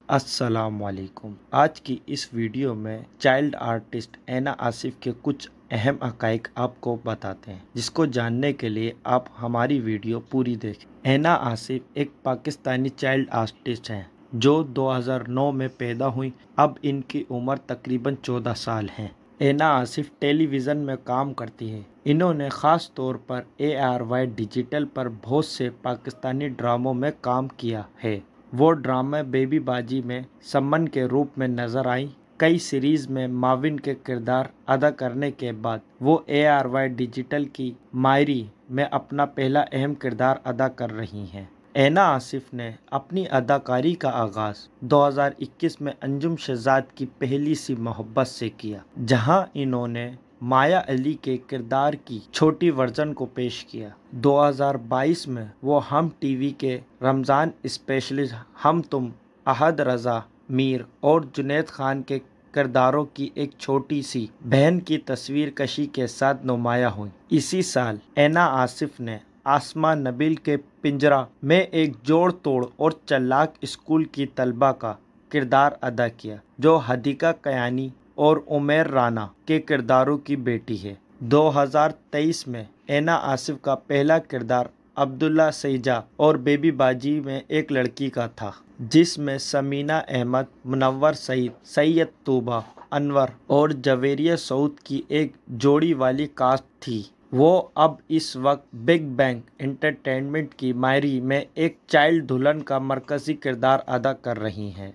अस्सलाम वालेकुम। आज की इस वीडियो में चाइल्ड आर्टिस्ट ऐना आसिफ के कुछ अहम हक़ाइक़ आपको बताते हैं, जिसको जानने के लिए आप हमारी वीडियो पूरी देखें। ऐना आसिफ एक पाकिस्तानी चाइल्ड आर्टिस्ट हैं जो 2009 में पैदा हुई। अब इनकी उम्र तकरीबन 14 साल है। ऐना आसिफ टेलीविज़न में काम करती है। इन्होंने ख़ास तौर पर ARY डिजिटल पर बहुत से पाकिस्तानी ड्रामों में काम किया है। वो ड्रामा बेबी बाजी में समन के रूप में नजर आई। कई सीरीज में माविन के किरदार अदा करने के बाद वो ARY डिजिटल की मायरी में अपना पहला अहम किरदार अदा कर रही हैं। ऐना आसिफ ने अपनी अदाकारी का आगाज़ 2021 में अंजुम शहजाद की पहली सी मोहब्बत से किया, जहां इन्होंने माया अली के किरदार की छोटी वर्जन को पेश किया। 2022 में वो हम टीवी के रमज़ान स्पेशलिस्ट हम तुम, अहद रज़ा मीर और जुनैद खान के किरदारों की एक छोटी सी बहन की तस्वीर कशी के साथ नुमाया हुई। इसी साल ऐना आसिफ ने आसमा नबील के पिंजरा में एक जोड़ तोड़ और चालाक स्कूल की तलबा का किरदार अदा किया, जो हदीका कयानी और उमेर राना के किरदारों की बेटी है। 2023 में ऐना आसिफ का पहला किरदार अब्दुल्ला सईजा और बेबी बाजी में एक लड़की का था, जिसमें समीना अहमद, मुनव्वर सईद, सैयद तूबा अनवर और जवेरिया सऊद की एक जोड़ी वाली कास्ट थी। वो अब इस वक्त बिग बैंग एंटरटेनमेंट की मायरी में एक चाइल्ड दुल्हन का मरकजी किरदार अदा कर रही हैं।